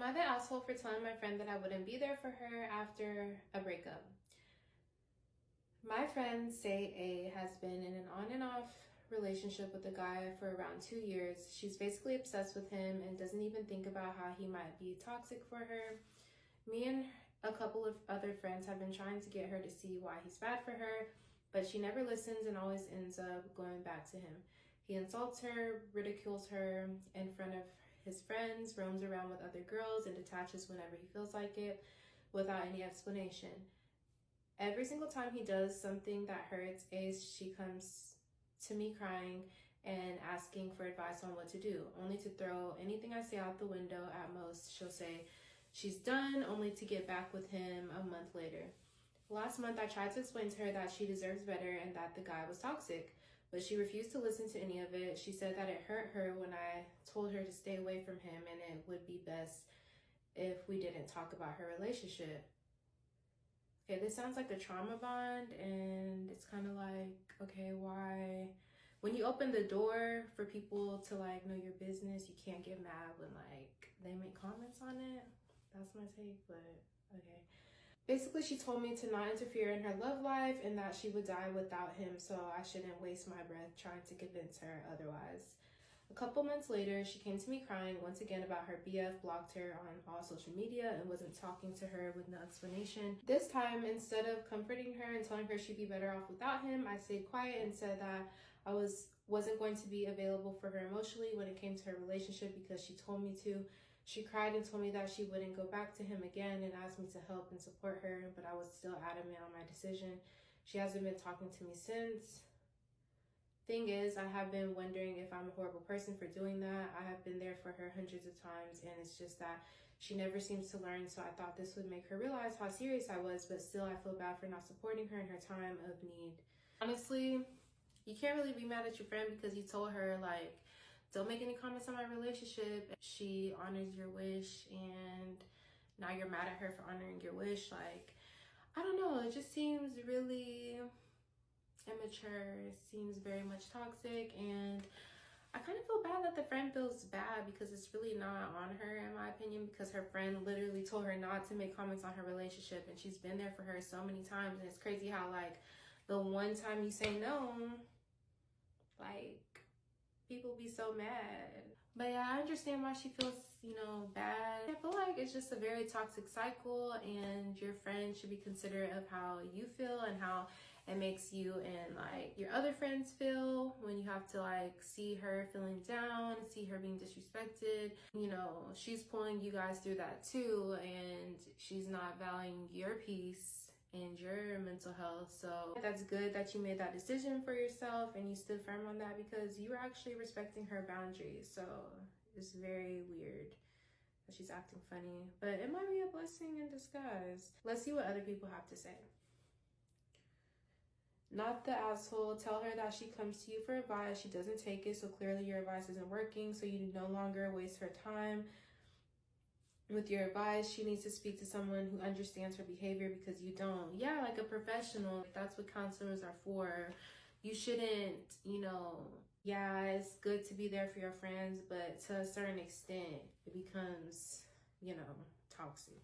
Am I the asshole for telling my friend that I wouldn't be there for her after a breakup? My friend, say A, has been in an on and off relationship with a guy for around 2 years. She's basically obsessed with him and doesn't even think about how he might be toxic for her. Me and a couple of other friends have been trying to get her to see why he's bad for her, but she never listens and always ends up going back to him. He insults her, ridicules her in front of his friends, roams around with other girls, and detaches whenever he feels like it without any explanation. Every single time he does something that hurts Ace, she comes to me crying and asking for advice on what to do, only to throw anything I say out the window. At most, she'll say she's done, only to get back with him a month later. Last month, I tried to explain to her that she deserves better and that the guy was toxic, but she refused to listen to any of it. She said that it hurt her when I told her to stay away from him and it would be best if we didn't talk about her relationship. Okay, this sounds like a trauma bond, and it's kind of like, okay, why? When you open the door for people to like know your business, you can't get mad when like they make comments on it. That's my take, but okay. Basically, she told me to not interfere in her love life and that she would die without him, so I shouldn't waste my breath trying to convince her otherwise. A couple months later, she came to me crying once again about her BF blocked her on all social media and wasn't talking to her with no explanation. This time, instead of comforting her and telling her she'd be better off without him, I stayed quiet and said that I wasn't going to be available for her emotionally when it came to her relationship because she told me to. She cried and told me that she wouldn't go back to him again and asked me to help and support her, but I was still adamant on my decision. She hasn't been talking to me since. Thing is, I have been wondering if I'm a horrible person for doing that. I have been there for her hundreds of times, and it's just that she never seems to learn, so I thought this would make her realize how serious I was, but still I feel bad for not supporting her in her time of need. Honestly, you can't really be mad at your friend because you told her, like, don't make any comments on my relationship. She honors your wish, and now you're mad at her for honoring your wish. Like, I don't know, it just seems really immature. It seems very much toxic, and I kind of feel bad that the friend feels bad because it's really not on her, in my opinion, because her friend literally told her not to make comments on her relationship, and she's been there for her so many times. And it's crazy how, like, the one time you say no, like, people be so mad. But yeah, I understand why she feels, bad. I feel like it's just a very toxic cycle, and your friend should be considerate of how you feel and how it makes you and like your other friends feel when you have to like see her feeling down, see her being disrespected. She's pulling you guys through that too, and she's not valuing your peace and your mental health. So that's good that you made that decision for yourself and you stood firm on that because you were actually respecting her boundaries. So it's very weird that she's acting funny, but it might be a blessing in disguise. Let's see what other people have to say. Not the asshole. Tell her that she comes to you for advice. She doesn't take it, so clearly your advice isn't working, so you no longer waste her time with your advice. She needs to speak to someone who understands her behavior because you don't. Yeah, like a professional. That's what counselors are for. You shouldn't, yeah, it's good to be there for your friends, but to a certain extent, it becomes, toxic.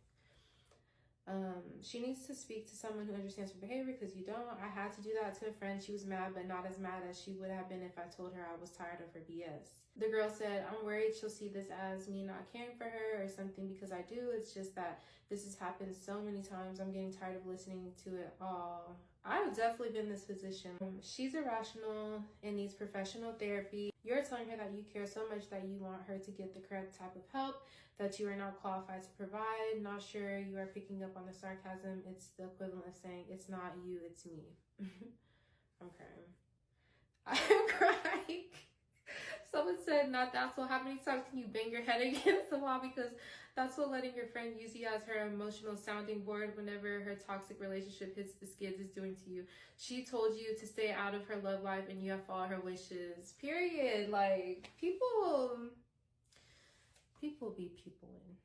She needs to speak to someone who understands her behavior because you don't. I had to do that to a friend. She was mad, but not as mad as she would have been if I told her I was tired of her BS. The girl said, I'm worried she'll see this as me not caring for her or something because I do. It's just that this has happened so many times. I'm getting tired of listening to it all. I've definitely been in this position. She's irrational and needs professional therapy. You're telling her that you care so much that you want her to get the correct type of help that you are not qualified to provide. Not sure you are picking up on the sarcasm. It's the equivalent of saying, it's not you, it's me. I'm crying. I'm crying. Someone said, not that. So how many times can you bang your head against the wall? Because that's what letting your friend use you as her emotional sounding board whenever her toxic relationship hits the skids is doing to you. She told you to stay out of her love life and you have followed her wishes. Period. Like, people be peopling.